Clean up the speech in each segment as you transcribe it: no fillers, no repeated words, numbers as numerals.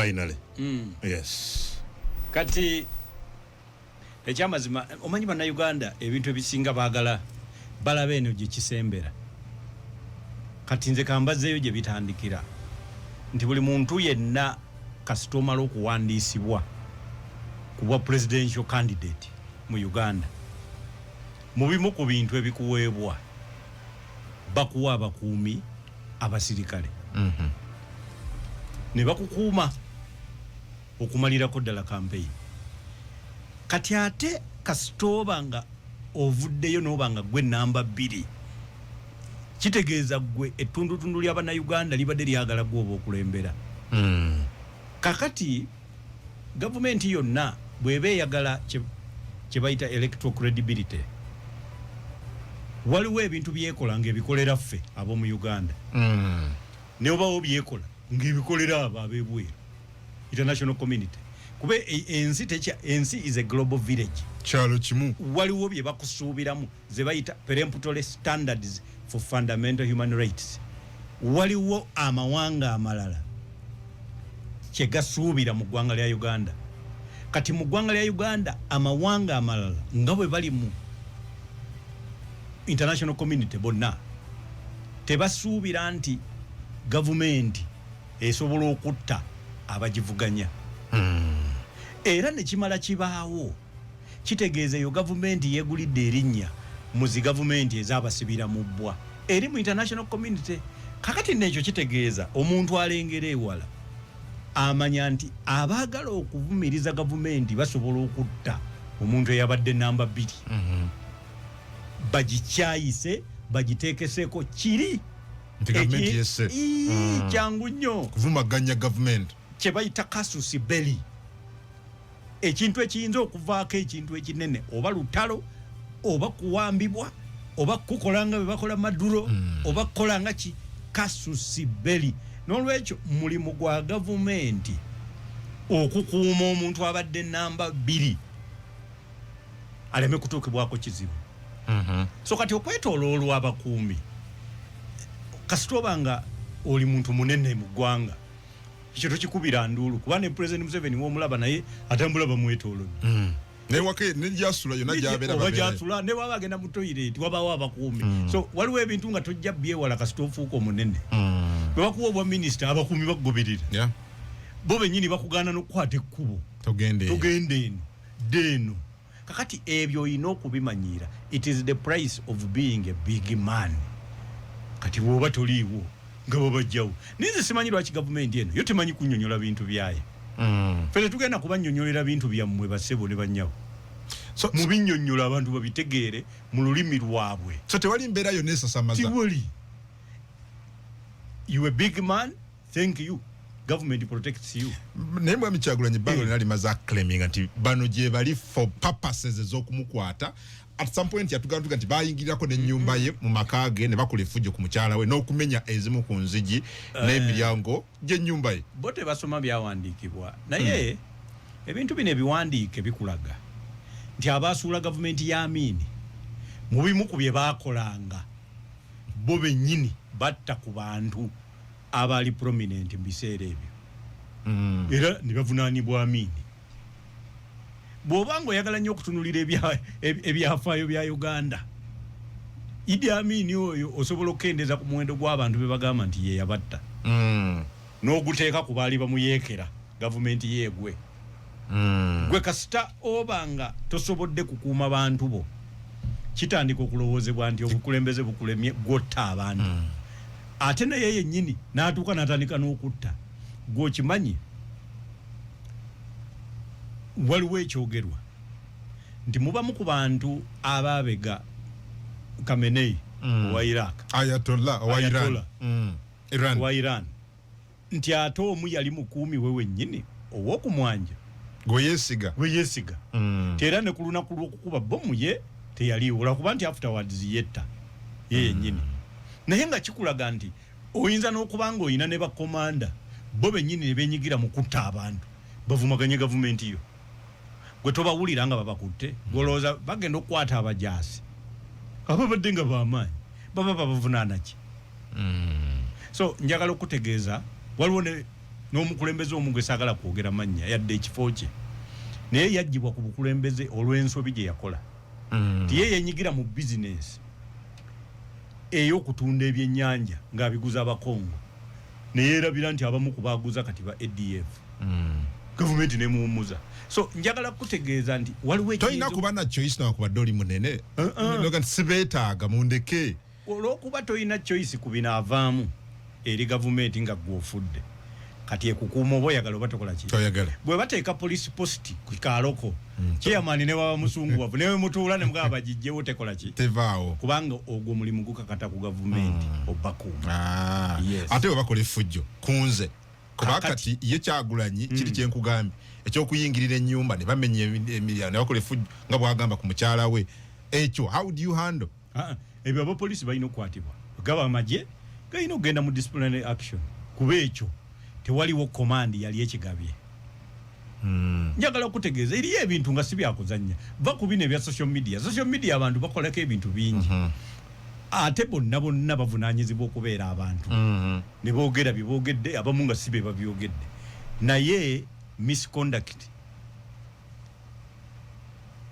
finally. Yes. Kati ekyamazima omanyi bana Uganda ebintu ebisinga baagala balaba eno gye kisembera. Kati nze kambazeeyo gye bitandikira nti buli muntu yenna kasita omala okuwandiisibwa kuba presidential candidate mu Uganda mu bimu ku bintu ebikuweebwa bakuwa abakuumi abasirikale ne bakukuuma okumalirako ddala campaign. Kati ate kasita oba nga ovuddeyo n'oba nga gwe namba 2 kitegeeza gwe ettundutundu ly'Abannayuganda libadde lyagala gwe oba okulembera. Kakati gavumenti yonna bw'eba eyagala kye bayita electoral credibility waliwo ebintu byekola ng'ebikolera ffe ab'omu Uganda ne obawo byekola ng'ebikolera abo ab'ebweru international community. Kuba ensi is a global village. Kyalo kimu waliwo bye bakusuubiramu ze bayita peremptory standards for fundamental human rights. Waliwo amawanga amalala kye gasuubira mu ggwanga lya Uganda. Kati mu ggwanga lya Uganda amawanga amalala nga bwe bali mu international community bonna tebasuubira nti gavumenti esobola okutta abagivuganya. Era ne kimala kibaawo kitegeeza yo gavumenti yegulidde erinnya mu zi gavumenti ez'abasibira mu bbwa eri mu international community. Kakati n'ekyo kitegeeza omuntu alengera ewala amanya nti abaagala okuvumiriza gavumenti basobola okutta omuntu eyabadde namba 2 bagikyayise bagiteekeseeko kiri kyangu nnyo kuvumaganya gavumenti kye bayita casus belli. Ekintu ekiyinza okuvaako ekintu ekinene oba lutalo oba kuwambibwa oba kukola nga bwe bakola Maduro oba kukola nga ki casus belli. N'olwekyo mulimu gwa gavumenti okukuuma omuntu abadde namba 2 aleme kutuukibwako kizibu. So kati okwetooloolwa abakuumi kasita oba nga oli muntu munene mu ggwanga ekyo tokikubira nduulu kuba ne President Museveni w'omulaba naye atambula bamwetoolodde. Ne wake ne jasula yonna gy'abeera babeera. Jasula ne baba agenda mu toilet wabaawo abakuumi. So waliwo ebintu nga tojja byewala kasita ofuuka omunene. Bwe bakuwa obwa minisita abakuumi bakugoberera. Bo bennyini bakugaana n'okukwata ekkubo. Togende eno deeno. Kakati ebyo olina okubimanyiira. It is the price of being a big man. Kati bw'oba toliiwo nga babajjawo. Ninze simanyi lwaki gavumenti eno yo temanyi kunnyonnyola bintu byayo. Ffe tugenda kubannyonnyolera bintu byammwe bassebo ne bannyawo. So mubinnyonnyola abantu babitegeere mu lulimi lwabwe. So tewali mbeera yonna esasamaza. Tiwali. You a big man, thank you. Government protects you. Naye Mwami Kyagulanyi Bano nali maza claiming nti bano gye bali for purposes ez'okumukwata. At some point yatugamba nti bayingirirako n'ennyumba ye mu maka ge ne bakola efujjo ku mukyala we n'okumenya ezimu ku nzigi n'emiryango gy'ennyumba ye. Bote basoma byawandiikibwa naye ebintu bino ebiwandiike bikulaga nti abaasuula gavumenti ya Amini mu bimu ku bye baakolanga bo bennyini batta ku bantu abali prominent mu biseera ebyo era ne bavunaanibwa Amini. Bw'obanga oyagala nnyo okutunulira ebyafaayo bya Uganda Idi Amini oyo osobola okukendeza ku muwendo gw'abantu be bagamba nti ye yabatta n'oguteeka ku baali bamuyeekera gavumenti yeegwe gwe kasita obanga tosobodde kukuuma bantu bo kitandika okulowoozebwa nti obukulembeze bukulemye gwotta abantu ate naye yennyini n'atuuka n'atandika n'okutta gw'okimanyi waliwo ekyogerwa nti mubamu ku bantu abaabega Khamenei wa Iraq Ayatollah wa Iran wa Iran nti ate omu yali mukuumi we wennyini ow'okumwanja gwe yeesiga era ne ku lunaku lw'okukuba bomu ye teyaliwo olwakuba nti afterwards yetta ye yennyini naye nga kikulaga nti oyinza n'okuba nga oyina ne bakomanda bo bennyini ne beenyigira mu kutta abantu bavumaganye gavumenti yo gwe tobawulira nga babakutte golooza bagenda okukwata abajaasi ababadde nga b'amaanyi baba babavunaana ki? So njagala okutegeeza waliwo n'omukulembeze omugwe saagala kwogera mannya yadde ekifo kye naye yaggyibwa ku bukulembeze olw'ensobi gye yakola tiye yenyigira mu bizinesi ey'okutunda ebyennyanja ng'abiguza abakongo naye erabira nti abamu kubaaguza kati ba ADF gavumenti nemuwummuza so njagala kutegeeza nti waliwo toyina kuba na choice nakubadde oli munene noga nti sibeetaaga mundeke olw'okuba toyina choice ku binaavaamu eri gavumenti nga gw'ofudde kati ekukuuma oba oyagala oba tokola ki bwe bateeka police post ku kaaloko chairman ne baba musunguwavu newe mutuula ne mugaba bagijjewo tekola ki tevaawo kubanga ogwo mulimu gukakata ku gavumenti obbakuuma ate bwe bakola effujjo kunze kuba kati ye Kyagulanyi kiri kyenkugambye ekyokuyingirira ennyumba ne bamenya emiryango ne bakola effujjo nga bwagamba ku mukyala we ekyo how do you handle ebyo abapoliisi balina okukwatibwa gaba amagye galina okugenda mu disciplinary action kuba ekyo tewaliwo command yali ekigabye njagala okutegeeza eriyo ebintu nga si byakuzannya va ku bino ebya social media abantu bakolako ebintu bingi ate bonna bavunaanyizibwa okubeera abantu ne boogera bye boogedde abamu nga si be babyogedde naye misconduct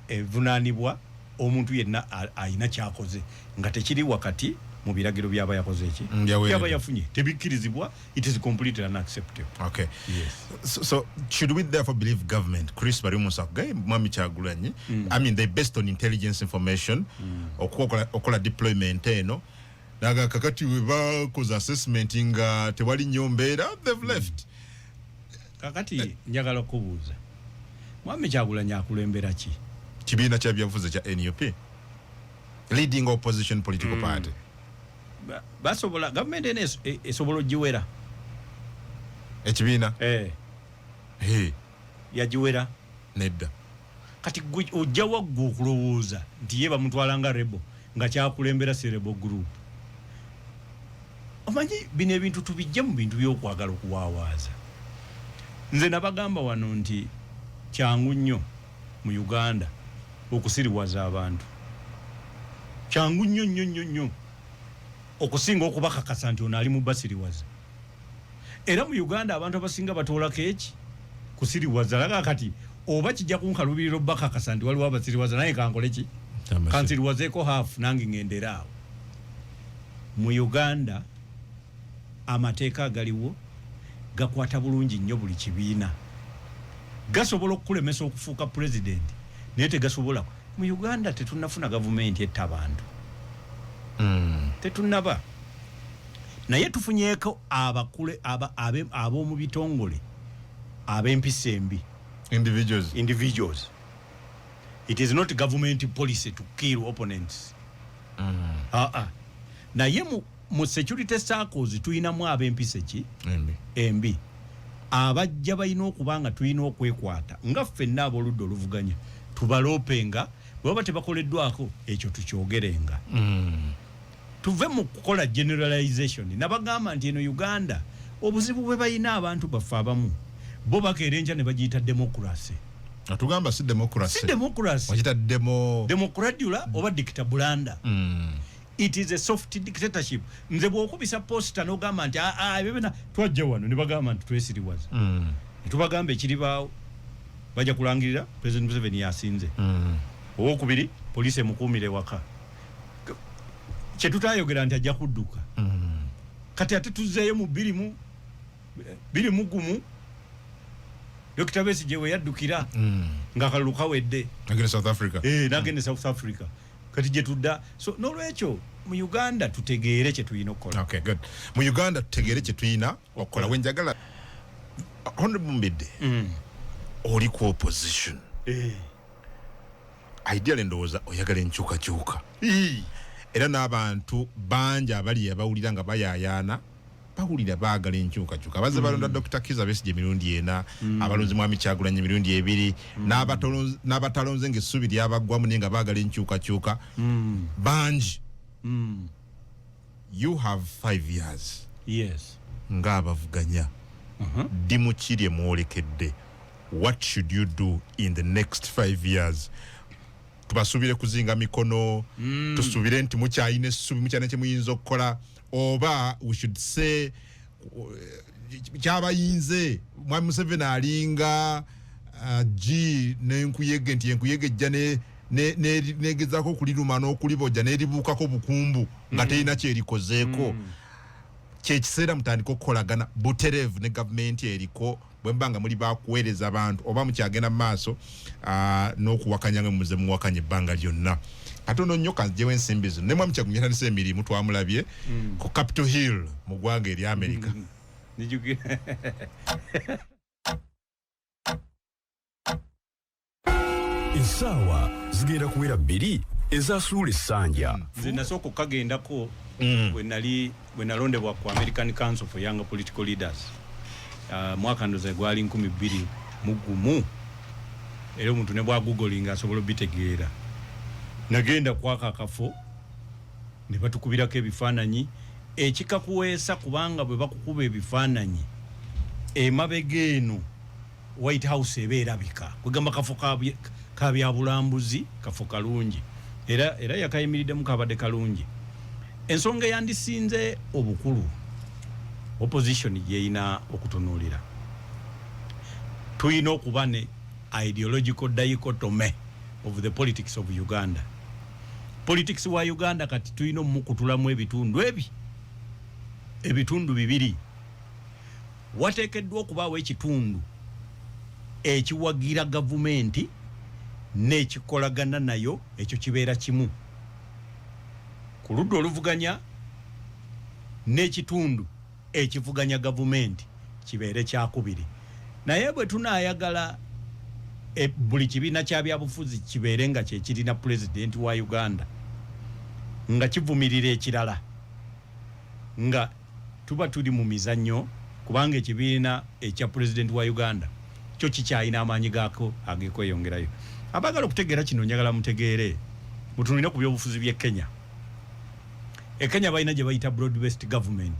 evunaanibwa omuntu yenna ayina kyakoze nga tekiri wakati mu biragiro byaba yakoze eki byaba yafunye tebikkirizibwa it is completely unacceptable. Okay, yes. So should we therefore believe government Chris Barimusa Mwami Kyagulanyi I mean they based on intelligence information okola deployment eno naga kakati we bakoze assessment nga tewali nyombeera they've left kakati njagala kubuuza Mwami Kyagulanyi akulembera ki kibiina kya byavuze kya NUP leading opposition political party basobola government esobola ogiwera ekibiina yagiwera nedda kati ojja waggwa okulowooza nti ye bamutwala nga rebo nga kyakulembera serebo group omanyi bino ebintu tubijja mu bintu by'okwagala okuwaawaaza nze nabagamba wano nti kyangu nnyo mu Uganda okusiriwaza abantu kyangu nnyo okusinga okubakakasa nti ono ali mu basiriwaza era mu Uganda abantu abasinga batoolako eki kusiriwaza laga kati oba kijja kunkalubiriro bakakasa nti waliwo abasiriwaza naye kankole ki kansiriwazeeko half nange ngendera awo mu Uganda amateeka agaliwo gakwata bulungi nnyo buli kibiina gasobola okukulemesa okufuuka president naye tegasobola mu Uganda tetunnafuna gavumenti etta abantu tetunnaba naye tufunyeeko abakule ab'omu bitongole ab'empisa embi individuals it is not government policy to kill opponents naye mu security circles tuyinamu ab'empisa ki embi abajja balina okuba nga tulina okwekwata nga ffenna ab'oludda oluvuganya tubaloopenga bweba tebakoleddwako ekyo tukyogerenga tuve mu kukola generalization nabagamba nti eno Uganda obuzibu bwe balina abantu baffe abamu bo bakeerenja ne bagiyita democracy atugamba si democracy wajita democradula oba dictaburanda it is a soft dictatorship nze bw'okubisa posta n'ogamba nti bebena twajja wano ne bagamba nti twesiriwaza netubagamba ekiribaawo bajja kulangirira President Museveni yasinze owokubiri poliisi emukuumire waka kyetutayogera nti ajja kudduka kati ate tuzzeeyo mu biri mu gumu Dr. Besigye we yaddukira nga kalulu kawedde nagende South Africa kati gye tudda so n'olwekyo mu Uganda tutegeere kye tulina okukola. Okay, good. Mu Uganda tutegeere kye tulina okukola wenjagala Honorable Mbidde oli ku opposition ideally ndowooza oyagala enkyukakyuka era n'abantu bangi abali abawulira nga bayaayaana bawulira baagala enkyukakyuka abazze balonda Dr. Kizza Besigye emirundi ena abalonzi Mwami Kyagulanyi emirundi ebiri n'abatalonze ng'essubi lyabaggwamu naye nga baagala enkyukakyuka bangi you have 5 years ng'abavuganya ddi mukiri emwolekedde what should you do in the next 5 years tubasubire kuzinga mikono tusubire nti mukyayina essubi mukyana kye muyinza okukola oba we should say kyabayinze Mwami Museveni alinga G n'enkuyege nti enkuyege jjane negezako kuliruma n'okulibojja n'eribuukako bukumbu nga terina kyerikozeeko kyekiseera mutandika okukolagana butereevu ne gavumenti eriko bwemba nga muli bakuweereza abantu oba mukyagenda mu maaso n'okuwakanya nga muze muwakanya ebbanga lyonna katono nnyo kanjewo ensimbi zino ne Mwami Kyagulanyi yatandise emirimu twamulabye ku Capitol Hill mu ggwanga eri America. Essaawa zigenda kuwera 2 ezasuula essanja. Nze nasooka okukagendako bwe nalondebwa ku American Council for Young Political Leaders. Mwaka ndoza gwali 2021 era omuntu ne bwa googling asobola obitegeera. Nagenda kwaka akafo ne batukubirako ebifaananyi ekikakuweesa kubanga bwe bakukuba ebifaananyi emabega eno White House ebeerabika kwegamba kafo ka byabulambuzi kafo kalungi era yakayimiriddemu kabadde kalungi. Ensonga yandisinze obukulu opposition yeina okutunuulira tuyina okuba ne ideological dichotomy of the politics of Uganda. Politics wa Uganda kati tuyina omukutulamu ebitundu bibiri. Wateekeddwa okubaawo ekitundu ekiwagira gavumenti n'ekikolagana nayo ekyo kibeera kimu ku ludda oluvuganya n'ekitundu ekivuganya gavumenti kibeere kyakubiri. Naye bwe tunaayagala buli kibiina kya byabufuzi kibeere nga kyekirina pulezidenti wa Uganda nga kivumirira ekirala nga tuba tuli mu mizannyo kubanga ekibiina ekya pulezidenti wa Uganda kyo kikyalina amaanyi gaako agekweyongerayo. Abagala okutegeera kino njagala mutegeere mutunulina ku byobufuzi by'e Kenya. Kenya balina gye bayita broad-based government.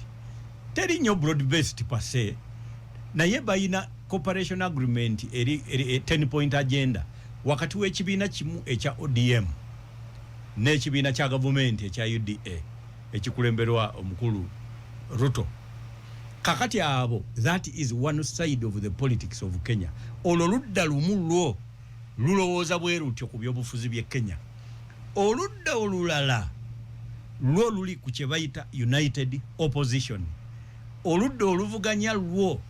Teri nnyo broad-based per se, naye balina cooperation agreement eri 10-point agenda wakati w'ekibiina kimu ekya ODM n'ekibiina kya gavumenti ekya UDA ekikulemberwa omukulu Ruto. Kakati abo, that is one side of the politics of Kenya. Oluludda lumu lulowooza bwe lutyo ku byobufuzi by'e Kenya. Oludda olulala lwo luli ku kye bayita United Opposition. Oludda oluvuganya lwo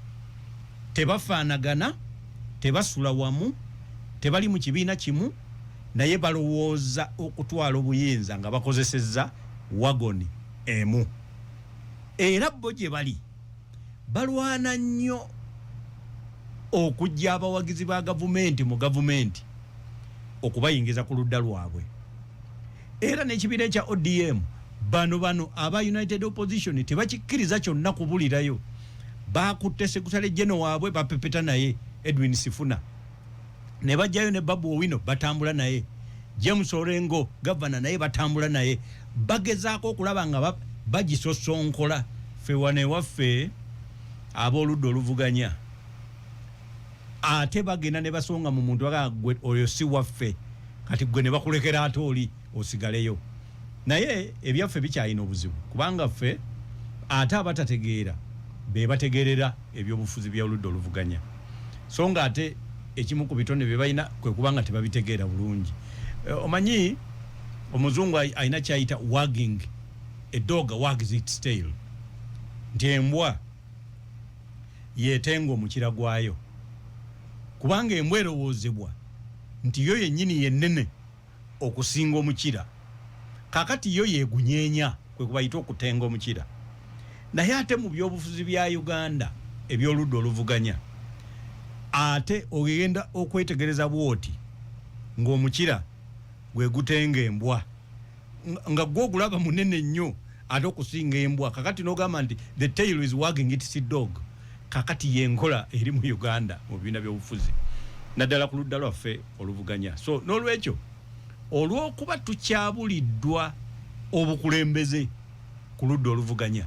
tebafaanagana, tebasula wamu, tebali mu kibiina kimu, naye balowooza okutwala obuyinza nga bakozesezza wagoni emu. Era bo gye bali balwana nnyo okujja abawagizi ba gavumenti mu gavumenti okubayingiza ku ludda lwabwe. Era n'ekibiina ekya ODM bano aba United Opposition tebakikkiriza kyonna kubulirayo. Bakutte sekutale jeno waabwe bapepeta naye Edwin Sifuna ne bajjayo ne Babu Owino batambula naye, James Orengo governor naye batambula naye, bagezaako okulaba nga bagisosonkola. Fe wane waffe ab'oludda oluvuganya ate bagenda ne basonga mu muntu gwe oyo si waffe kati gwe ne bakulekera ate oli osigaleyo. Naye ebyaffe bikyalina obuzibu kubanga ffe ate abatategeera be bategeerera ebyobufuzi by'oludda oluvuganya, so nga ate ekimu ku bitonde bye balina kwe kubanga tebabitegeera bulungi. Omanyi omuzungu alina kyayita wagging a dog wags its tail, nti embwa yeetenga omukira gwayo kubanga embwa erowoozebwa nti yo yennyini yennene okusinga omukira, kakati yo yeegunyeenya kwe kubayita okutenga omukira. Naye ate mu byobufuzi bya Uganda eby'oludda oluvuganya ate ogenda okwetegereza bwoti ng'omukira gwe gutenga embwa nga gwe ogulaba munene nnyo ate okusinga embwa, kakati n'ogamba nti the tail is wagging its dog. Kakati yenkola eri mu Uganda mu bibiina by'obufuzi naddala ku ludda lwaffe oluvuganya. So n'olwekyo olw'okuba tukyabuliddwa obukulembeze ku ludda oluvuganya,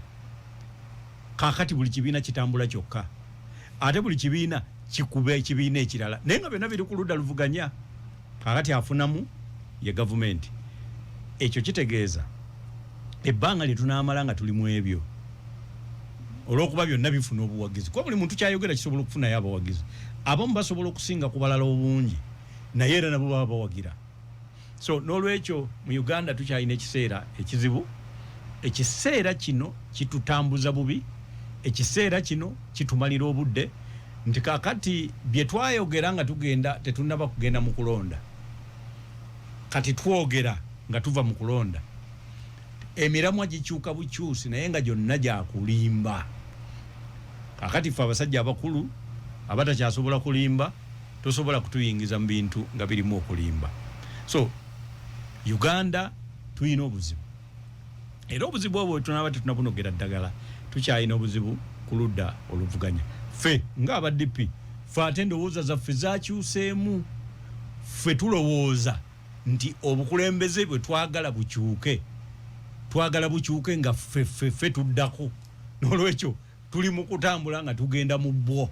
kakati buli kibiina kitambula kyokka ate buli kibiina kikuba ekibiina ekirala, naye nga byonna biri ku ludda luvuganya. Kakati afunamu ye gavumenti. Ekyo kitegeeza ebbanga lye tunaamala nga tuli mu ebyo olwokuba byonna bifuna obuwagizi kuba buli muntu kyayogera kisobola okufunayo abawagizi abamu basobola okusinga ku balala obungi naye era nabo baba bawagira so n'olwekyo mu Uganda tukyalina ekiseera ekizibu ekiseera kino kitutambuza bubi ekiseera kino kitumalira obudde nti kakati bye twayogera nga tugenda tetunnaba kugenda mu kulonda kati twogera nga tuva mu kulonda emiramwa gikyuka bukyusi naye nga gyonna gyakulimba kakati ffe abasajja abakulu abatakyasobola kulimba tosobola kutuyingiza mu bintu nga birimu okulimba so Uganda tuyina obuzibu era obuzibu obwo tunaba tetunabunogera ddagala tukyalina obuzibu ku ludda oluvuganya ffe ng'aba DP ffe ate endowooza zaffe zakyuseemu ffe tulowooza nti obukulembeze bwe twagala bukyuke nga ffe tuddako n'olwekyo tuli mu kutambula nga tugenda mu bwo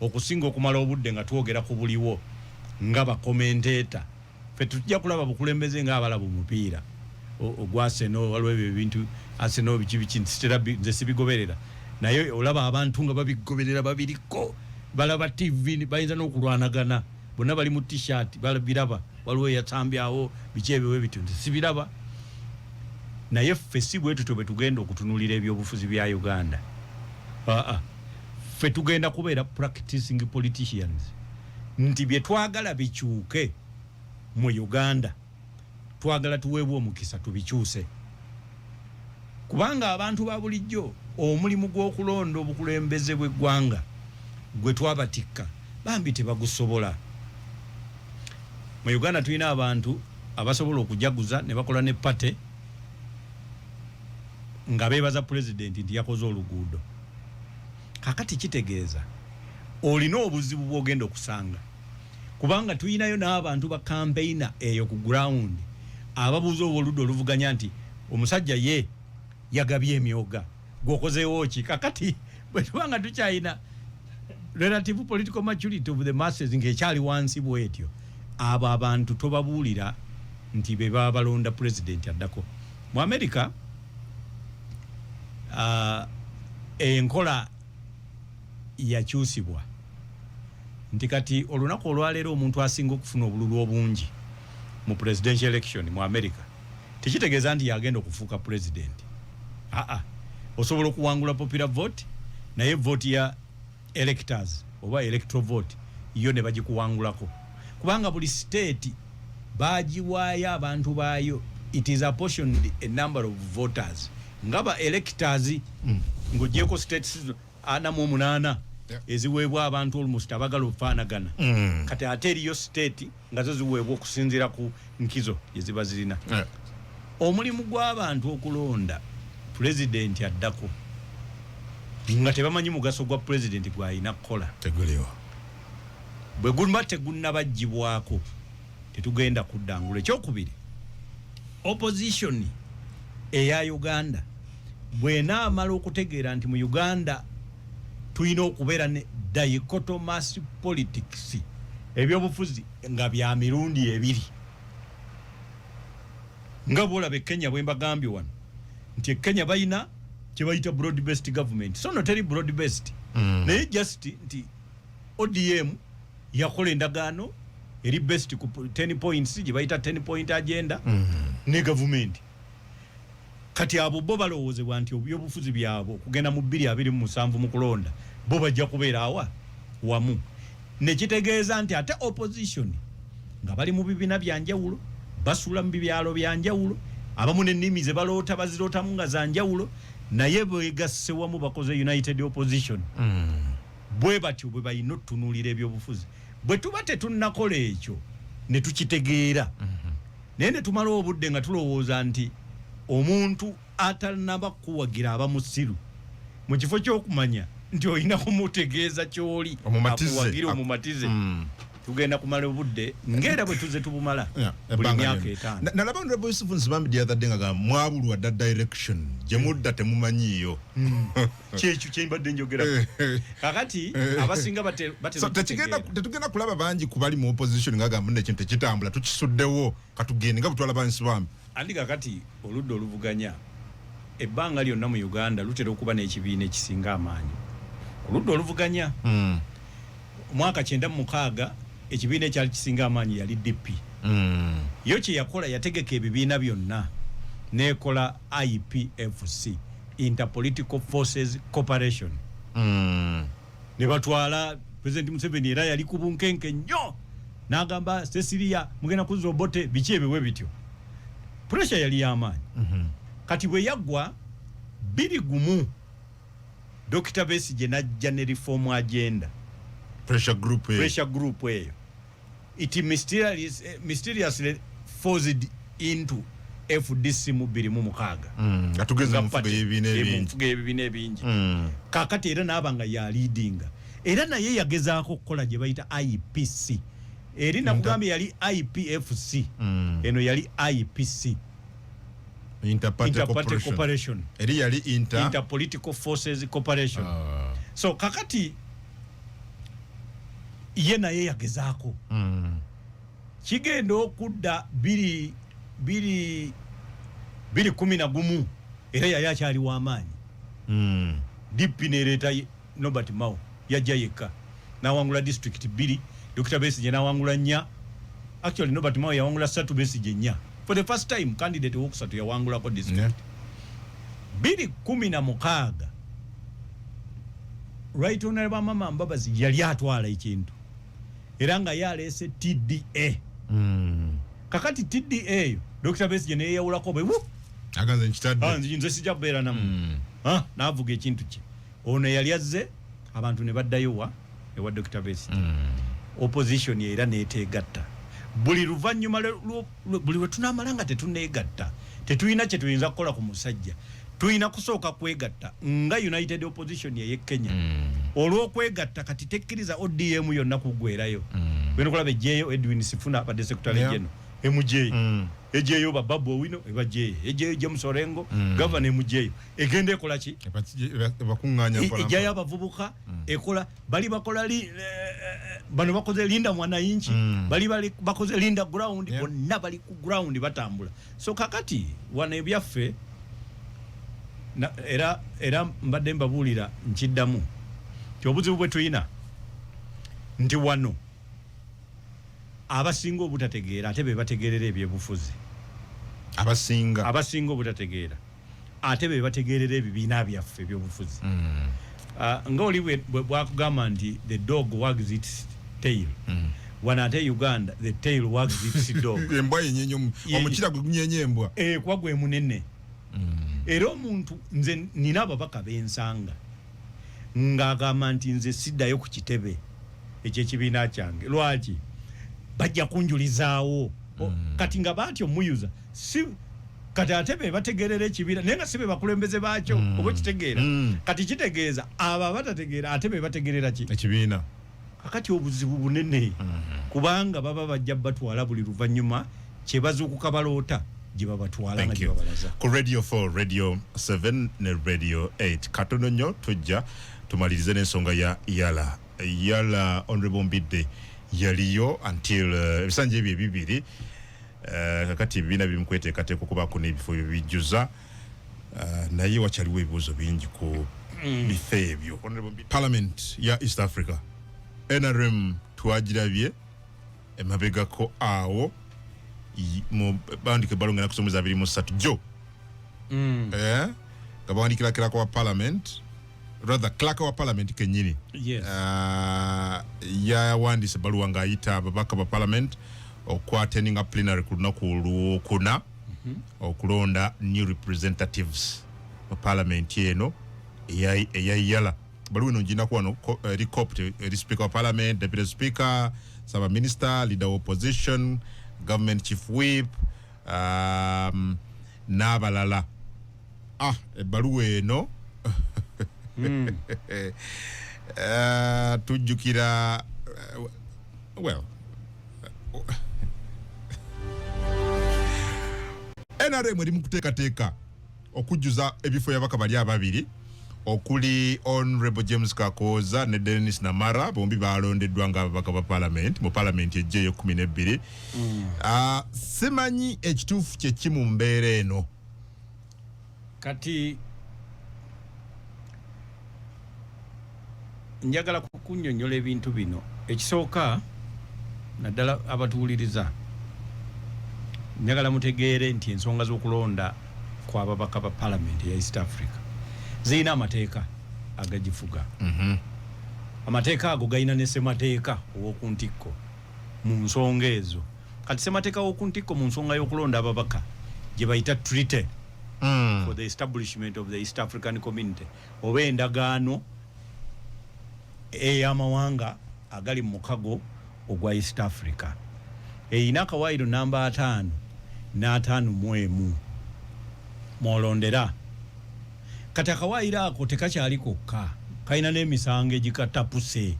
okusinga okumala obudde nga twogera ku buliwo nga bakomenteeta ffe tujja kulaba bukulembeze ng'abalaba omupiira ogwa Arsenal waliwo ebyo ebintu Arsenal biki nze sibigoberera naye olaba abantu nga babigoberera babiriko balaba TV bayinza n'okulwanagana bonna bali mu t-shirt balabiraba waliwo yatambyawo biki ebyo bityo nze sibiraba naye ffe si bwe tutyo bwe tugenda okutunulira ebyobufuzi bya Uganda ffe tugenda kubeera practicing politicians nti bye twagala bikyuke mu Uganda twagala tuweebwe omukisa tubikyuse kubanga abantu ba bulijjo omulimu gw'okulonda obukulembeze bw'eggwanga gwe twabatikka bambi tebagusobola mu Uganda tulina abantu abasobola okujaguza ne bakola ne pate nga beebaza president nti yakoze oluguudo kakati kitegeeza olina obuzibu bw'ogenda okusanga kubanga tuyinayo n'abantu ba campaigner eyo ku ground ababuuza oludda oluvuganya nti omusajja ye yagabye emyoga gwokozeewo ki kakati bwe tubanga tukyalina relative political maturity of the masses ng'ekyali wansi bwetyo abo abantu tobabuulira nti be baba balonda president addako mu America enkola yakyusibwa nti kati olunaku olwaleero omuntu asinga okufuna obululu obungi mu presidential election mu America tekitegeeza nti yagenda okufuuka president osobola okuwangula popular vote naye vote ya electors oba electoral vote iyo ne bagikuwangulako kubanga buli state bagiwaayo abantu baayo it is apportioned a number of voters ngaba electors ng'ogyeko states 48 eziweebwa abantu almost abagala okufaanagana kati ate eriyo state nga zo ziweebwa okusinziira ku nkizo eziba zirina omulimu gw'abantu okulonda president addako nga tebamanyi mugaso gwa president gw'alina kukola teguliwa bwe gumba tegunnabaggyibwako tetugenda kuddangula ekyokubiri opposition eya Uganda bw'enaamala okutegeera nti mu Uganda tulina okubeera ne dichotomous politics ebyobufuzi nga bya mirundi ebiri nga bwolaba Kenya bwe mbagambye wano nti Kenya bayina kye bayita broad based government so not broad based naye just nti ODM yakola endagaano eri based ku 10 points gye bayita 10 point agenda ne government kati abo bo balowoozebwa nti ebyobufuzi byabo kugenda mu 2027 mu kulonda bo bajja kubeera awa wamu ne kitegeeza nti ate opposition nga bali mu bibiina bya njawulo basula mu byalo bya njawulo abamu n'ennimi ze baloota bazirootamu nga za njawulo naye beegasse wamu bakoze united opposition bwe batyo bwe balina otunuulira ebyobufuzi bwe tuba tetunnakola ekyo ne tukitegeera naye ne tumala obudde nga tulowooza nti omuntu atalina kuwagira abamusiru mu kifo ky'okumanya nti olina kumutegeeza ky'oli akuwagira omumatize tugenda kumala obudde ngera bwe tuze tubumala buli myaka 5 nalaba Honorable Yusuf Nsibambi the other day nga mwabulwa da direction gye mudda temumanyiyo kyekyo kyembadde njogera kakati abasinga tetugenda kulaba bangi kubali mu opposition nga gamba nekintu tekitambula tukisuddewo katugende nga butwala Nsibambi andi kakati oludda oluvuganya ebbanga lyonna mu Uganda lutera okuba n'ekibiina ekisinga amaanyi ku ludda oluvuganya omwaka 96 ekibiina ekyali kisinga amaanyi yali DP yo kye yakola yategeka ebibiina byonna nekola IPFC Interpolitical Forces Corporation ne batwala President Museveni era yali ku bunkenke nnyo n'agamba Cecilia mugenda kuzza Obote biki ebiwe bityo pressure yali y'amaanyi kati bwe yaggwa 21 Dr. Besigye n'ajja ne reform agenda pressure group eyo it mysteriously forced into FDC mu 2006 atugeze mufuga ebibiina ebingi kakati era n'abanga ya leadinga era naye yagezaako okukola gye bayita IPC eri nakugambye yali IPFC eno yali IPC Interparty Corporation eri yali Interpolitical Forces Corporation so kakati ye naye yagezaako kigenda okudda 2011 era yali akyali w'amaanyi DP nereeta Norbert Mao yajja yekka n'awangula district 2 Dr. Besigye n'awangula 4 actually Norbert Mao yawangula 3 Besigye 4 for the first time candidate wokusatu yawangulako district 2016 Right Honorable Mama Mbabazi yali atwala ekintu era nga yaleese TDA kakati TDA yo Dr. Besigye ne yawulako bwe aganze nkitadde nze sijja kubeera namu n'avuga ekintu kye ono yali azze abantu ne baddayo ewa Dr. Besigye opposition era neetegatta buli luvannyuma buli we tunaamala nga tetuneegatta tetulina kye tuyinza kukola ku musajja tuyina kusooka kwegatta nga United Opposition ye Kenya olw'okwegatta kati tekkiriza ODM yonna kuggwerayo bino kulaba ejjeeyo Edwin Sifuna abadde secretary general emujeeyo ejjeeyo Babu Owino ebajeeyo ejjeeyo James Orengo governor emujeeyo egenda ekola ki bakunganya ejjayo abavubuka ekola bali bakola bano bakoze linda mwananchi bali bakoze linda ground bonna bali ku ground batambula so kakati wana ebyaffe era mbadde mbabuulira nkiddamu kyobuzibu bwe tuyina nti wano abasinga obutategeera ate be bategeerera ebyebufuzi abasinga obutategeera ate be bategeerera ebibiina byaffe ebyobufuzi nga oli bwakugamba nti the dog wags its tail wana ate Uganda the tail wags its dog embwa yenyenye omukira gwe gunyenye embwa kwa gwe munene era omuntu nze nina ababaka bensanga ng'agamba nti nze siddayo ku kitebe ekyekibiina kyange lwaki bajja kunjulizaawo kati nga baatyo muyuza si kati ate be bategeerera ekibiina naye nga si be bakulembeze baakyo oba kitegeera kati kitegeeza abo abatategeera ate be bategeerera ki ekibiina kakati obuzibu bunene kubanga baba bajja batwala buli luvannyuma kye bazuukuka baloota gye babatwala nga gye babalaza ku Radio 4 Radio 7 ne Radio 8 katono nnyo tujja tumalirize n'ensonga ya Yala Honorable Mbidde yaliyo until ebisanja ebyo ebibiri kakati ebibiina biri mu kweteekateeka okubaako n'ebifo bijjuza naye wakyaliwo ebibuuzo bingi ku bifo ebyo Parliament ya East Africa NRM twagirabye emabegako awo mu bandike balonga na kusomeza 23 jo gabawandikira clerk wa parliament rather clerk wa parliament kenyini yes ya wandise baluwa nga ayita ababaka ba parliament okwatening a plenary ku lunaku olwokuna okulonda new representatives mu parliament eno eyayala baluwa eno njinaku wano helicopter speaker wa parliament deputy speaker saba minister leader of opposition government chief whip n'abalala ebbaluwa eno tujjukira well NRM eri mu kuteekateeka okujjuza ebifo y'ababaka bali ababiri okuli Honorable James Kakooza ne Dennis Namara bombi balondeddwa nga ababaka ba parliament mu parliament ejjeeyo 12 simanyi ekituufu kye kimu mbeera eno kati njagala kukunnyonnyola ebintu bino. Ekisooka naddala abatuwuliriza, njagala mutegeere nti ensonga z'okulonda kw'ababaka ba palamenti ya East Africa zirina amateeka agagifuga. Amateeka ago galina ne ssemateeka ow'okuntikko mu nsonga ezo. Kati ssemateeka w'okuntikko mu nsonga y'okulonda ababaka gye bayita treaty for the establishment of the East African Community, oba endagaano ey'amawanga agali mu mukago ogwa East Africa. Eyina akawaayiro namba 5 n'ataano mwolondera. Kati akawaayiro ako tekakyali kokka, kalina n'emisango egikatapuse,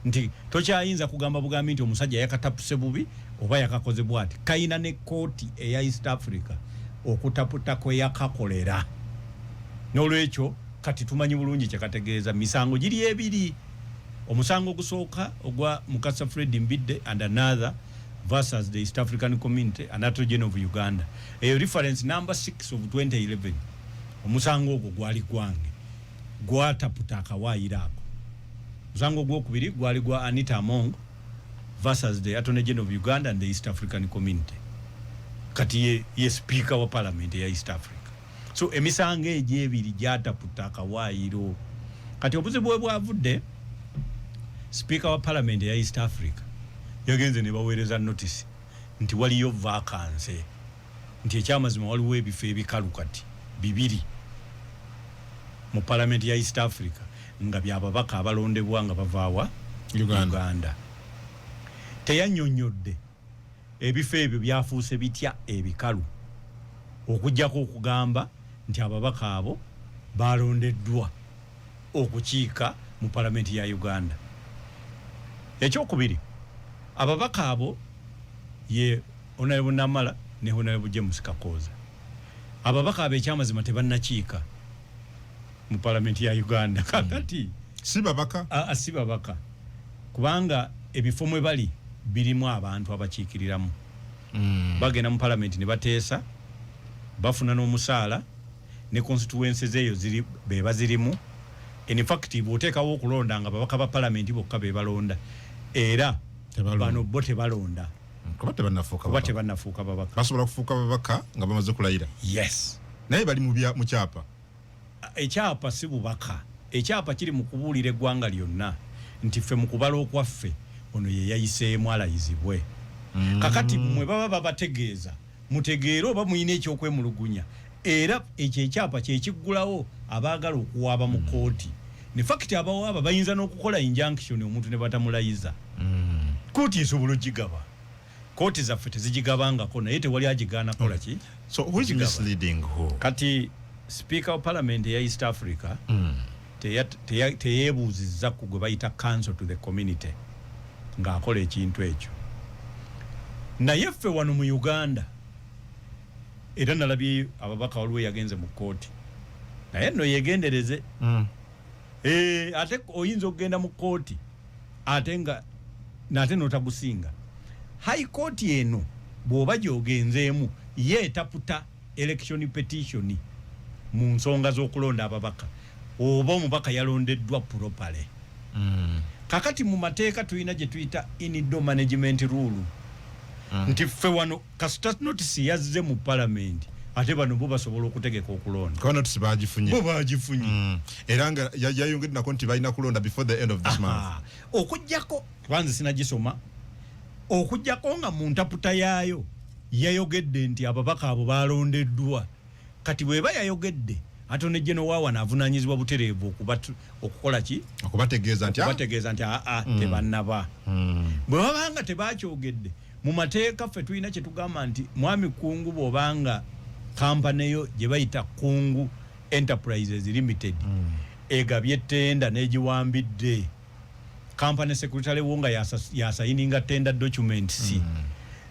nti tokyayinza kugamba bugambi nti omusajja yakatapuse bubi oba yakakoze bwati. Kalina ne kooti eya East Africa okutaputa kwe yakakolera. N'olwekyo kati tumanyi bulungi kyekategeeza. Misango giri ebiri. Omusango ogusooka ogwa Mukasa Fred Mbidde and another versus the East African Community, Anato Gen of Uganda. Reference number 6 of 2011. Omusango ogwo gwali gwange. Gwataputa akawaayiro ako. Omusango ogwokubiri gwali gwa Anita Among versus the Attorney General of Uganda and the East African Community. Kati ye speaker wa parliament ya East Africa. So emisango egyebiri gyataputa akawaayiro. Kati obuzibu bwavudde, speaker wa parliament ya East Africa yagenze ne baweereza notice nti waliyo vacancy, nti ekyamazima waliwo ebifo ebikalu kati 2 mu parliament ya East Africa nga byababaka abalondebwa nga bavaawa Uganda. Teyannyonnyodde ebifo ebyo byafuuse bitya ebikalu, okujjako okugamba nti ababaka abo balondeddwa okukiika mu parliament ya Uganda. Ekyokubiri, ababaka abo ye Honorable Namala ne Honorable James Kakoza. Ababaka abo ekyamazima tebannakiika mu parliament ya Uganda. Kakati si babaka? Si babaka, kubanga ebifo mwe bali birimu abantu abakiikiriramu. Bagenda mu parliament ne bateesa, bafuna n'omusaala, ne constituencies eyo ziri beba zirimu. In fact, bw'oteekawo okulonda nga babaka ba parliament bokka be balonda, era bano bo tebalonda kuba tebannafuuka babaka. Basobola kufuuka babaka nga bamaze kulayira. Yes, naye bali mu kyapa. Ekyapa si bubaka. Ekyapa kiri mu kubuulira eggwanga lyonna nti ffe mu kubala okwaffe ono ye yayiseemu alayizibwe. Kakati mwe baba babategeeza mutegeera oba muyina ekyokwemulugunya, era ekyo ekyapa kyekiggulawo abaagala okuwaaba mu kooti. Ne fact abawaaba bayinza n'okukola injunction omuntu ne batamulayiza. Kooti esobola okigaba. Kooti zaffe tezigigabangako, naye tewali agigaana kola ki. So who is misleading who? Kati speaker of parliament ya East Africa teyeebuuzizza ku gwe bayita counsel to the community ng'akola ekintu ekyo. Naye ffe wano mu Uganda, era nalabye ababaka waliwo yagenze mu kooti, naye nno yegendereze. Ate oyinza okugenda mu kooti ate nga nate notagusinga. High court eno bw'oba gyogenzeemu yeetaputa election petition mu nsonga z'okulonda ababaka oba omubaka yalondeddwa properly. Kakati mu mateeka tulina gye tuyita in-door management rule. Nti ffe wano kasita notice yazze mu parliament ate bano bo basobola okutegeka okulonda. Kwa notice bagifunye. Bo bagifunye. Era nga yayongedde nako nti balina kulonda before the end of this month. Okujjako kwanza sinagisoma. Okujjako nga mu ntaputa yaayo yayogedde nti ababaka abo balondeddwa. Kati bweba yayogedde Attorney General waawa n'avunaanyizibwa butereevu okukola ki? Okubategeeza nti tebannaba. Bwe babanga tebakyogedde mu mateeka ffe tulina kye tugamba nti mwami Kungu bw'obanga kampani yo gye bayita Kungu Enterprises Limited egabye ettenda n'egiwambidde, company secretary wonga yasayininga tender documents.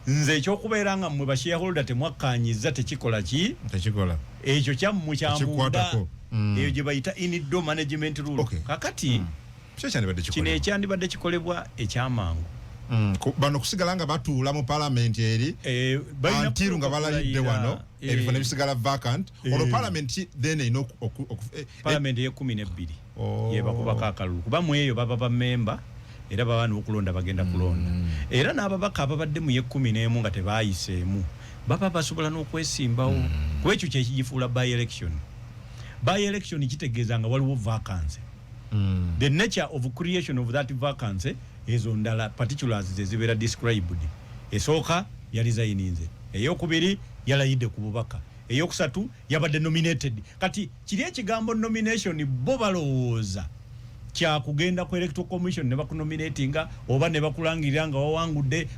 Nze ekyokubeera nga mmwe ba shareholder temwakkaanyiza tekikola ki? Tekikola. Ekyo kyammwe kyamunda. Eyo gye bayita in-door management rule. Kakati kino ekyandibadde kikolebwa ekyamangu bano kusigala nga batuula mu parliament eri until nga balayidde wano ebifo ne bisigala vacant olwo parliament then ino parliament ye 12 ye bakubaka akalulu kuba mu eyo baba ba member era babana okulonda bagenda kulonda era n'ababaka ababadde mu ye 11 nga tebayiseemu baba basobola n'okwesimbawo kuba ekyo kyekigifuula by election kitegeeza nga waliwo vacancy the nature of creation of that vacancy ezo ndala particulars zezibeera described esooka yalizayininze eyokubiri yalayidde ku bubaka eyokusatu yabadde nominated kati kiri ekigambo nomination bo balowooza kya kugenda ku electoral commission ne bakunominatinga oba ne bakulangirira nga wawangudde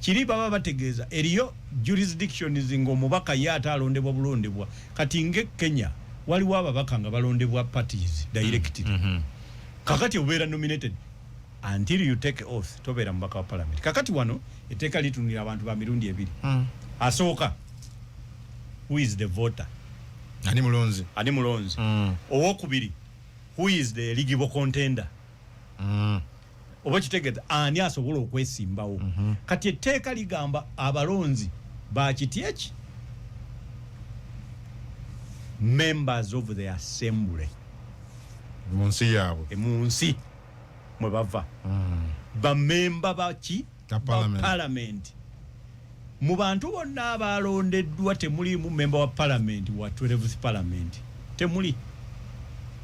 kiri baba bategeeza eriyo jurisdictions ng'omubaka ye ate alondebwa bulondebwa kati nge Kenya waliwo ababaka nga balondebwa parties directly kakati obeera nominated until you take oath tobeera mubaka wa parliament kakati wano etteeka litunira abantu ba mirundi ebiri asooka who is the voter ani mulonzi owokubiri who is the eligible contender oba kitegeeza ani asobola okwesimbawo kati etteeka ligamba abalonzi bakityeki members of the assembly munsi yaabwe munsi mwe bava bamemba baki parliament mu bantu bonna abalondeddwa temulimu member wa parliament wa 12th parliament temuli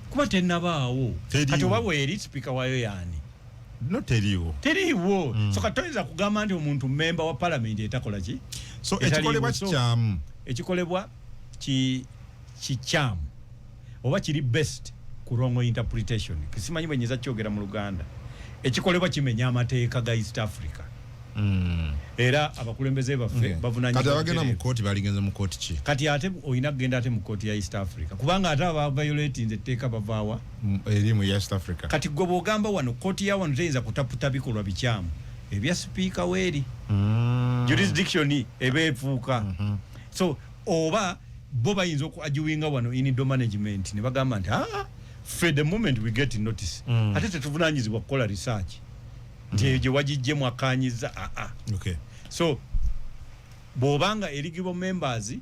kuba tennabaawo kati oba bweri speaker wayo yani no teriiwo so katoyinza kugamba nti omuntu member wa parliament etakola ki so ekikolebwa kikyamu ekikolebwa kikyamu oba kiri best ku wrong interpretation kisimanyi bwenyeza kyogera mu Luganda ekikolebwa kimenya amateeka ga East Africa era abakulembeze baffe bavunanyizibwa kati abagenda mu kooti baligenze mu kooti ki kati ate oyina kugenda ate mu kooti ya East Africa kubanga ate aba violating etteeka bavaawa eri mu East Africa kati gwe bw'ogamba wano kooti ya wano teyinza kutaputa bikolwa bikyamu ebya sipiika weeri jurisdiction eba efuuka so oba bo bayinza okuajuwinga wano inido management ne bagamba nti for the moment we get notice ate tetuvunanyizibwa kukola research nti gye wagijje mwakanyiza okay so bw'obanga eligible members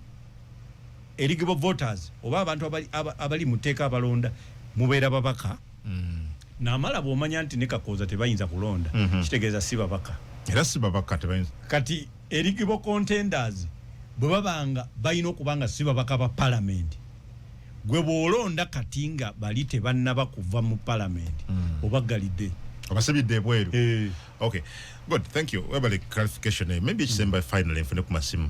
eligible voters oba abantu abali muteeka abalonda mubeera babaka n'amala bw'omanya nti ne Kakooza tebayinza kulonda kitegeeza si babaka era si babaka tebayinza kati eligible contenders bwe babanga balina okubanga si babaka ba parliament gwe bw'olonda kati nga bali tebannaba kuva mu parliament obagalidde abasabidde ebweru okay good thank you webale clarification maybe ekisemba finally nfune ku masimu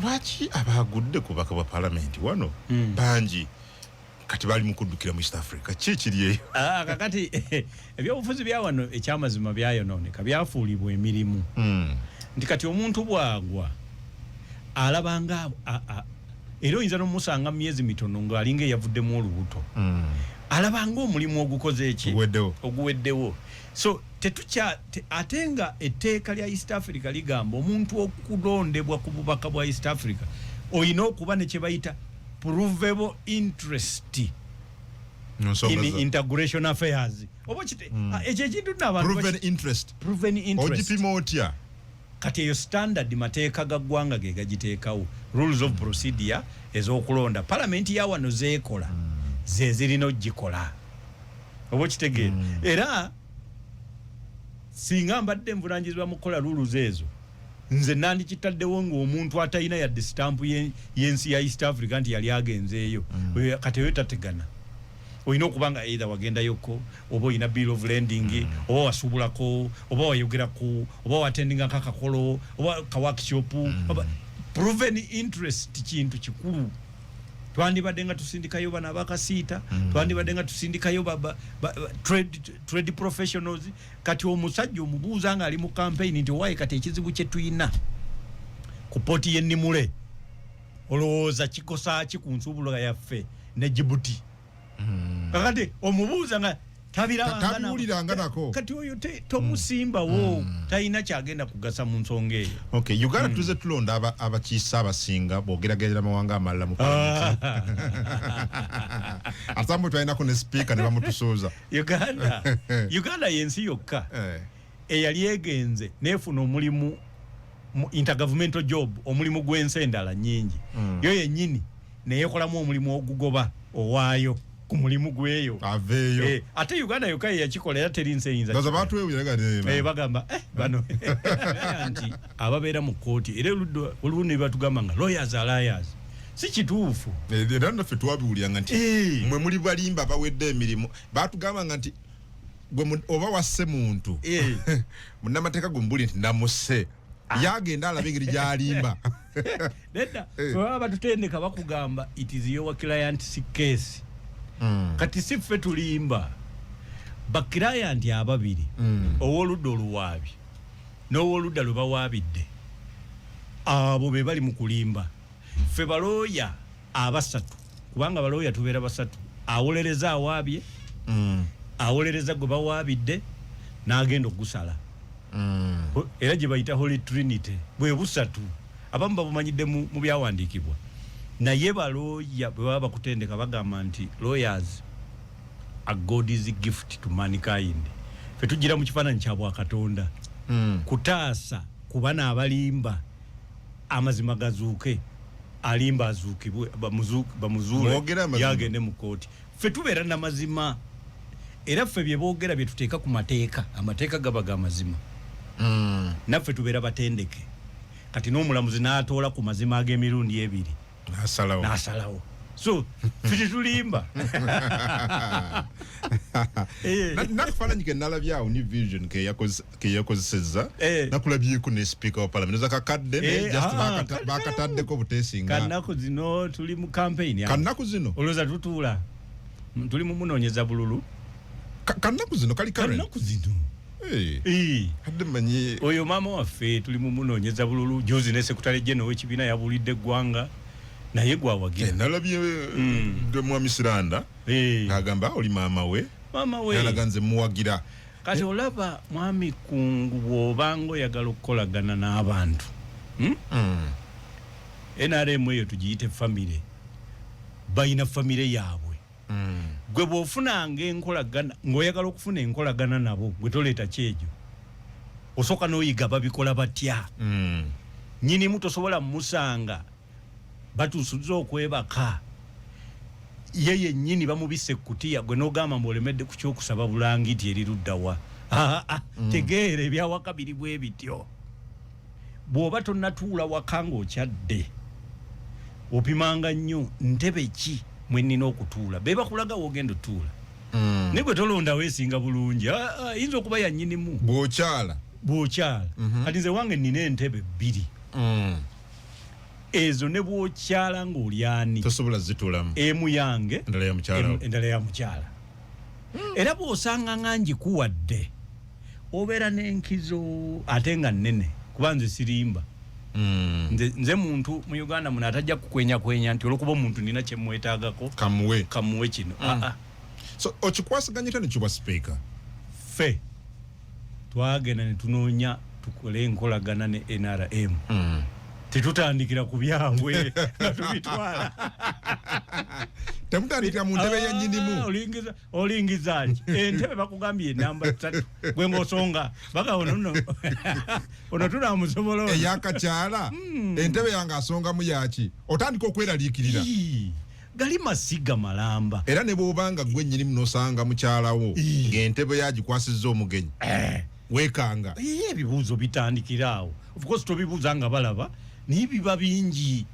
lwaki abagudde ku baka bwa parliament wano bangi kati bali mukuddukira mu East Africa kiri eyo kakati ebyobufuzi bya wano ekyamazima byayonooneka byafuulibwa emirimu nti kati omuntu bwagwa alabanga era oyinza n'omusanga mu myezi mitono ng'alinga eyavuddemu olubuto alabanga omulimu ogukoze eki oguweddewo so ate nga etteeka lya East Africa ligamba omuntu okulondebwa ku bubaka bwa East Africa oyina okuba ne kye bayita provable interest in integration affairs oba kite ekyo ekintu n'abantu proven interest ogipima otya kati eyo standard mateeka ga ggwanga ge gagiteekawo rules of procedure ez'okulonda parliament ya wano zeekola ze zirina ogikola oba kitegeera era singa mbadde nvunanyizibwa mu kukola rules ezo nze nandikitaddewo ng'omuntu atalina yadde stamp y'ensi ya East Africa nti yali agenzeeyo kati eyo tategana oyina okuba nga either wagendayoko oba oyina bill of landing oba wasuubulako oba wayogerako oba watendingako akakolo oba kaworkshop proven interest kintu kikulu twandibadde nga tusindikayo bana bakasiita twandibadde nga tusindikayo trade professionals kati omusajja omubuuza nga ali mu campaign nti owaye kati ekizibu kye tuyina ku poti y'ennimule olowooza kikosa ki ku nsuubula yaffe ne Djibouti kakati omubuuza nga tabiwuliranga nako kati oyo tomusimbawo talina kyagenda kugasa mu nsonga eyo okay Uganda tuze tulonda abakiisa abasinga bwogeragerera amawanga amalala mu asambu twalinako ne speaker ne bamutusuuza Uganda yensi yokka eyali egenze nefuna omulimu intergovernmental job omulimu gwense endala nyingi yo yennyini neyekolamu omulimu ogugoba owaayo ku mulimu gweyo aveeyo ate Uganda yokka yakikola era terinse eyinza bagamba bano nti ababeera mu kkooti era olumu ne batugamba nga lawyers are liars si kituufu era naffe twabiwuliranga nti mwe muli balimba bawedde emirimu batugamba nga nti gwe oba wasse muntu munnamateeka gumbuli nti namusse yagenda alaba engeri gy'alimba nedda baba batutendeka bakugamba it is your client's case kati si ffe tulimba bakirayanti ababiri ow'oludda oluwaabi n'ow'oludda lwe bawaabidde abo be bali mu kulimba ffe balooya abasatu kubanga balooya tubeera basatu awolereza awaabye awolereza gwe bawaabidde n'agenda okugusala era gye bayita Holy Trinity bwe busatu abamu babumanyidde mu byawandiikibwa naye balooya bwe baba bakutendeka bagamba nti lawyers are God's gift to mankind fe tugira mu kifaananyi kya bwakatonda kutaasa kubana abalimba amazima gazuuke alimba azuukibwe bamuzuule yagende mu kooti fe tubeera n'amazima era ffe bye boogera bye tuteeka ku mateeka amateeka gaba ga mazima naffe tubeera batendeke kati n'omulamuzi n'atoola ku mazima ag'emirundi ebiri n'asalawo so fiti tulimba nakufaananyi ke nalabyawo ni vision ke yakozesezza nakulabyeko ne speaker wa parliament oza kakadde bakataddeko buteesinga kanaku zino tuli mu campaign kanaku zino olowooza tutuula tuli mu munoonyeza bululu kanaku zino kali kanaku zino hadde manyi oyo maama waffe tuli mu munoonyeza bululu juzi ne sekretary general w'ekibiina yabulidde eggwanga naye gwawagira nalabye de mwami Siranda ng'agamba oli maama we yalaganze muwagira kati olaba mwami Kungu bw'obanga oyagala okukolagana n'abantu NRM eyo tugiyite famire bayina famire yaabwe gwe bw'ofunanga enkolagana ng'oyagala okufuna enkolagana nabo gwe toleeta kyejo osooka n'oyiga babikola batya nnyinimu tosobola musanga batusuza okwebaka ye yennyini bamubisse ekkutiya gwe n'ogamba mbuolemedde ku kyokusaba bulangiti eriruddawa tegeera ebyawaka biri bwe bityo bw'oba tonnatuula waka ng'okyadde opimanga nnyo ntebe ki mwe nnina okutuula be bakulaga wogenda otuula naye gwe tolonda weesinga bulungi yinza okuba yannyinimu bw'okyala kati nze wange nnina entebe bbiri ezo ne bw'okyala ng'olyani tosobola zituulamu emu yange endala ya mukyala era bw'osanga nga ngikuwadde obeera n'enkizo ate nga nnene kuba nze sirimba nze muntu mu Uganda muno atajja kukwenyakwenya nti olwokuba omuntu nina kye mwetaagako kamuwe kino so okikwasaganya ate ne kiwa speaker ffe twagenda ne tunoonya tukole enkolagana ne NRM tetutandikira ku byabwe nga tubitwala temutandikira mu ntebe yennyinimu olingiza ki entebe bakugambye enamba 3 gwe ng'osonga baga ono tunamusobola eyakakyala entebe yange asongamu yaki otandika okweraliikirira gali masiga malamba era ne bw'obanga gwe nnyinimu n'osanga mukyalawo ng'entebe yagikwasizza omugenyi weekanga ebibuuzo bitandikira awo of course tobibuuza nga balaba naye biba bingi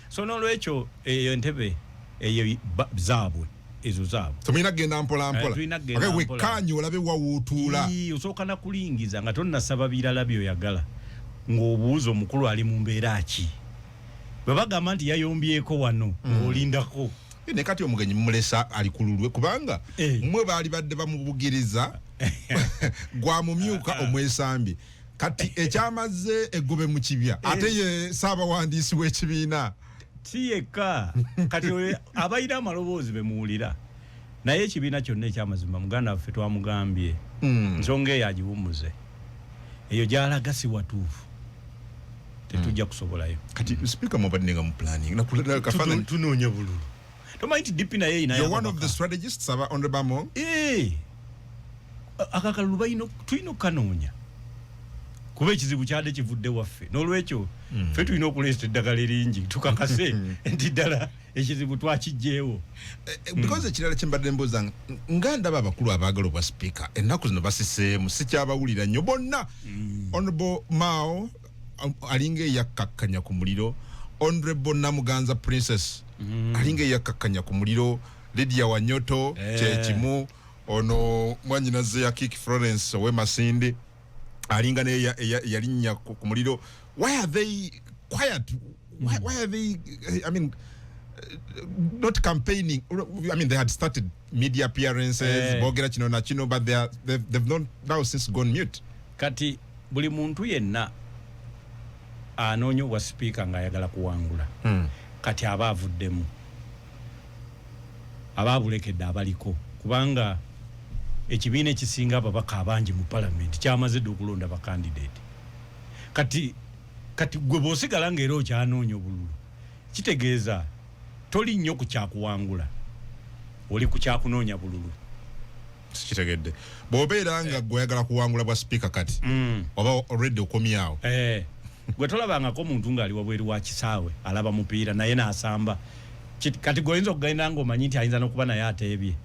so n'olwekyo eyo entebe eyo zaabwe ezo zaabwe tumulina kgenda mpolampola wekkaanye olabe wawuutuula osooka nakulingiza nga tonnasaba birala byoyagala ng'obuuza omukulu ali mu mbeera ki bwe bagamba nti yayombyeko wano ng'olindako ne kati omugenyi mumulesa ali kululwe kubanga mmwe baali badde bamubugiriza gwa mumyuka omwesambi kati ekyamaze egobe mu kibya ate ye saabawandiisi w'ekibiina si yekka kati abayina amaloboozi bemuwulira naye ekibiina kyonna ekyamazima muganda waffe twamugambye nsonga eyo agiwumuze eyo gy'alaga si watuufu tetujja kusobolayo kati speaker mubadde nga mu planning nakulada kafaananyi tunoonya bululu tomanyi nti DP naye inayo you're one of the strategists aba on the bamong akakalulu bayino tulina okanonya kuba ekizibu kyadde kivudde waffe n'olwekyo ffe tulina okuleeta eddagala eringi tukakase nti ddala ekizibu twakijjeewo because ekirala kyembadde mbuuza nga ndaba abakulu abaagala obwa sipiika ennaku zino basiseemu sikyabawulira nnyo bonna honorable Mao alinga eyakkakkanya ku muliro honorable Namuganza Princess alinga eyakkakkanya ku muliro Lydia Wanyoto kyekimu ono mwanyinaze ya Kiki Florence Owemasinde alinga ne yalinnya ku muliro. Why are they quiet? Why are they I mean not campaigning? I mean they had started media appearances bogera kino na kino but they've not now since gone mute. Kati buli muntu yenna anonyo wa speaker nga ayagala kuwangula kati abavuddemu ababulekedde abaliko kubanga ekibiina ekisinga ababaka abangi mu parliament kyamaze okulonda ba candidate kati gwe bosigala ngero kyanoonya obululu kitegeeza toli nnyo ku kyakuwangula oli ku kyakunoonya bululu kitegedde bw'obeera nga gweyagala kuwangula bwa speaker kati oba already okomyawo gwe tolabangako muntu ng'ali wabweru wa kisaawe alaba mupiira naye n'asamba kati goyinza okugenda ng'omanyi nti ayinza n'okuba naye ateebye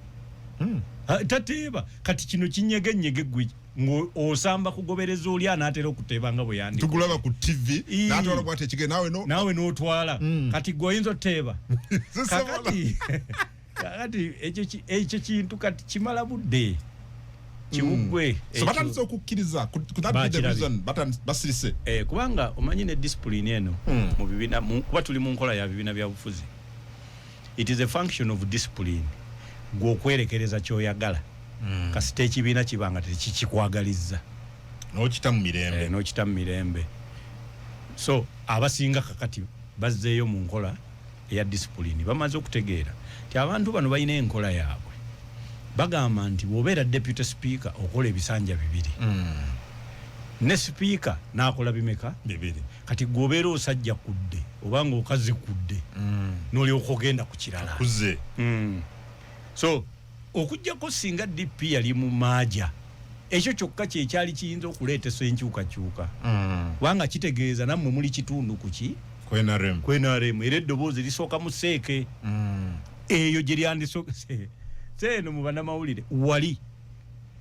tateeba kati kino kinyegenyege gwe ng'osamba kugobereza oli anaatera okuteeba nga bwe yandika tugulaba ku TV n'atwala bwate ekige nawe n'otwala kati goyinza oteeba kati ekyo kintu kati kimala budde kiwugwe so batandise okukkiriza ku that reason basirise kubanga omanyi ne discipline eno mu bibiina kuba tuli mu nkola ya bibiina bya bufuzi it is a function of discipline gw'okwerekereza kyoyagala kasita ekibiina kibanga tekikikwagalizza n'okita mu mirembe so abasinga kakati bazzeeyo mu nkola eya discipline bamaze okutegeera ti abantu bano balina enkola yaabwe bagamba nti bw'obeera deputy speaker okola ebisanja bibiri ne speaker n'akola bimeka bibiri kati gw'obeera osajja kudde obanga okazi kudde n'olyoka ogenda ku kirala so okujjako singa DP yali mu maaja ekyo kyokka kyekyali kiyinza okuleetesa enkyukakyuka kubanga kitegeeza nammwe muli kitundu kuki kwenaremu era eddoboozi lisooka mu seeke eyo gye lyandisokese seeno mu bannamawulire wali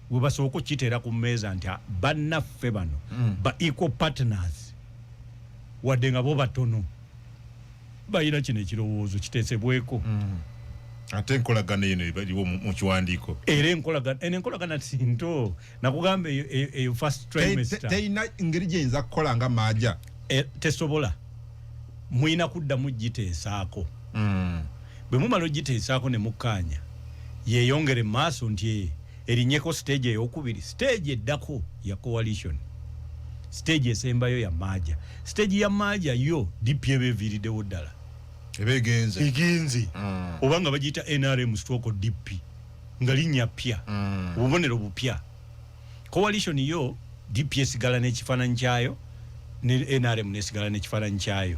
we basooka okukiteera ku mmeeza nti bannaffe bano ba equal partners wadde nga bo batono balina kino ekirowoozo kiteesebweko ate enkolagana eno ebaliwo mu kiwandiiko era enkolagana sinto nakugamba eyo first trimester teyina ngeri gyeyinza kukola nga maaja tesobola mwina kuddamu giteesaako bwe mumala ogiteesaako ne mukkaanya yeeyongere maaso nti erinnyeko stage ey'okubiri stage eddako ya coalition stage esembayo ya maaja stage ya maaja yo DP ebeeviiriddewo ddala egenze obanga bagiyita NRM stroke DP nga linnya pya obubonero bupya coalition yo DP esigala n'ekifaananyi kyayo ne NRM nesigala n'ekifaananyi kyayo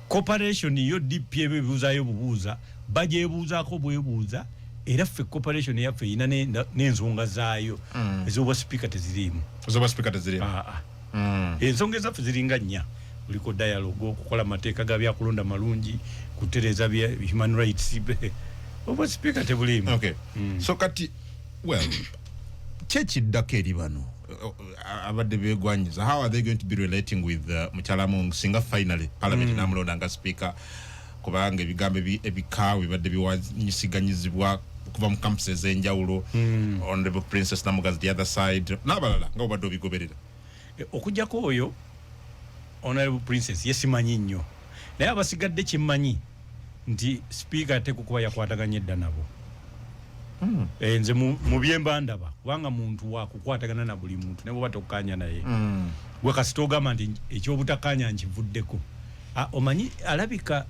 corporation yo DP ebebuuzayo bubuuza bajebuuzaako bwebuuza era ffe corporation yaffe erina n'ensonga zaayo ez'obwa speaker teziriimu ensonga ezaffe ziringa nnya kuliko dialogue okukola amateeka ga byakulonda malungi kutereza bya human rights obwa speaker tebuliimu so kati kyekiddako eri bano abadde beegwanyiza how are they going to be relating with Mukyala singa finally parliament namulonda nga speaker kubanga ebigambo ebikaawe bibadde biwanyisiganyizibwa okuva mu campuses ez'enjawulo honorable Princess Namuganza the other side n'abalala nga obadde obigoberera okujjako oyo honorable Princess yesimanyi nnyo naye abasigadde kimmanyi nti speaker tekukuba yakwataganye edda nabo nze mu byemba ndaba kubanga muntu wakukwatagana na buli muntu ne bwoba tokkaanya naye gwe kasita ogamba nti ekyobutakkaanya nkivuddeko omanyi alabika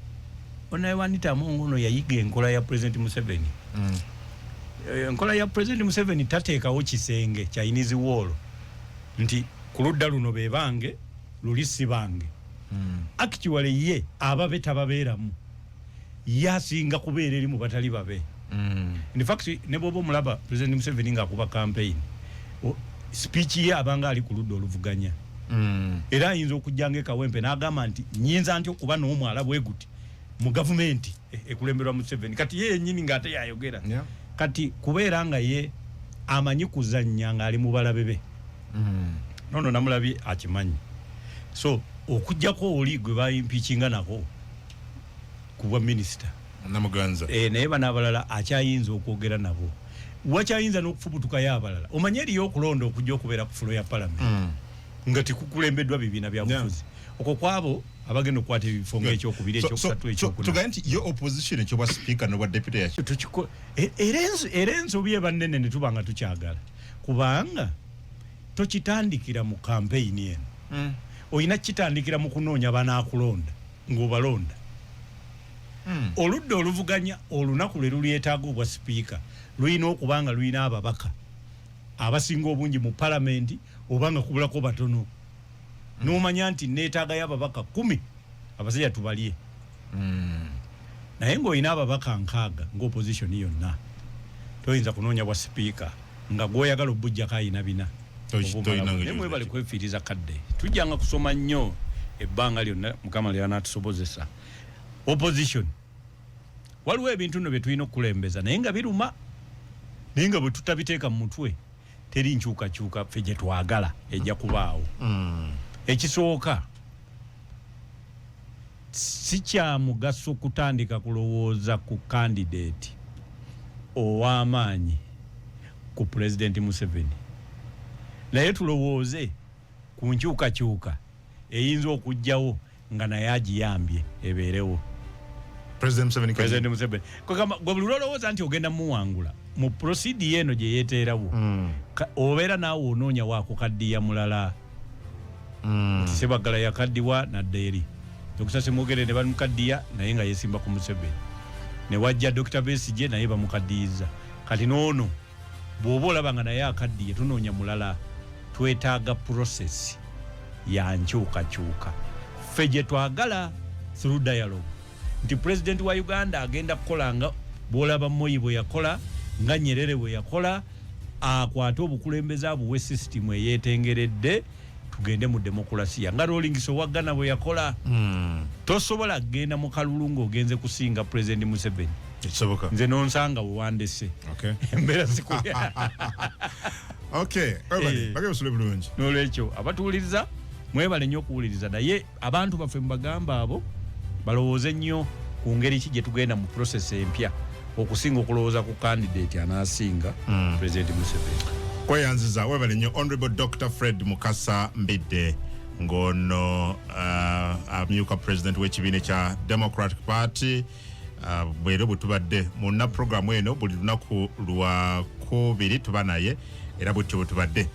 onayewanita amongono yayiga enkola ya President Museveni enkola ya President Museveni tateekawo kisenge Chinese wall nti ku ludda luno be bange luli si bange actually ye ababe tababeeramu yasinga kubeera eri mu batali babe In fact ne bobo mulaba President Museveni ng'akuba campaign speech ye abanga ali ku ludda oluvuganya era ayinza okujjanga Kawempe n'agamba nti nyinza nti okuba n'omwala bwe guti mu government ekulemberwa Museveni kati ye yennyini ng'ate yayogera kati kubeera nga ye amanyi kuzannya ng'ali mu balabebe nono namulabye akimanyi so okujjako oli gwe bayimpikinga nako kuba minister namuganza naye banabalala akyayinza okwogera nabo wakyayinza n'okufubutuka y'abalala omanye eriyo okulonda okujja okubeera ku fulo ya parliament nga tikukulembeddwa bibiina bya bufuzi okwo kwabo abagenda okukwata ebifo ng'ekyokubiri ekyokusatu ekyokuna tugaye nti yo opposition ekyobwa speaker n'obwa deputy yakyo era ensobi ebannene ne tuba nga tukyagala kubanga tokitandikira mu campaign eno oyina kitandikira mu kunoonya banaakulonda ng'obalonda oludda oluvuganya olunaku lwe lulyetaaga obwa sipiika luyina okubanga luyina ababaka abasinga obungi mu palamenti obanga kubulako batono n'omanya nti neetaagayo ababaka 10 abasajja tubalye naye ng'olina ababaka 6 ng'opposition yonna toyinza kunoonya bwa sipiika nga gw'oyagala obujjako ayina bina nemwe bali kwefiiriza kadde tujjanga kusoma nnyo ebbanga lyonna mukama lyanaatusobozesa opposition waliwo ebintu nno bye tulina okukulembeza naye nga biruma naye nga bwe tutabiteeka mu mutwe teri nkyukakyuka ffe gye twagala ejja kubaawo ekisooka si kya mugaso kutandika kulowooza ku candidate ow'amaanyi ku President Museveni naye tulowooze ku nkyukakyuka eyinza okujjawo nga naye agiyambye ebeerewo President Museveni gwe buli lwolowooza nti ogenda muwangula mu prosidi eno gye yeeteerawo obeera naawe onoonya waako kaddiya mulala Sebagala yakaddiwa nadda eri Dr. Semogere ne bamukaddiya naye nga yeesimba ku Museveni ne wajja Dr. Besigye naye bamukaddiyiza kati noono bw'oba olaba nga naye akaddiye tunoonya mulala twetaaga process ya nkyukakyuka ffe gye twagala through dialogue nti President wa Uganda agenda kukola nga bw'olaba Moi bwe yakola nga Nyerere bwe yakola akwate obukulembeze abuwe system eyeetengeredde tugende mu demokrasiya nga Rawlings Owagana bwe yakola tosobola kgenda mu kalulu ng'ogenze kusinga President Museveni ekisoboka nze nonsanga wewandese embeera sikulya bagebe busule bulungi n'olwekyo abatuwuliriza mwebale nnyo okuwuliriza naye abantu baffe mubagamba abo balowooze nnyo ku ngeri ki gye tugenda mu process empya okusinga okulowooza ku candidate anaasinga President Museveni kweyanziza webale nnyo Honorable Dr. Fred Mukasa Mbidde ng'ono amyuka president w'ekibiina kya Democratic Party bwero bwe tubadde munna programu eno buli lunaku lwa 2 tuba naye era bwetyo bwe tubadde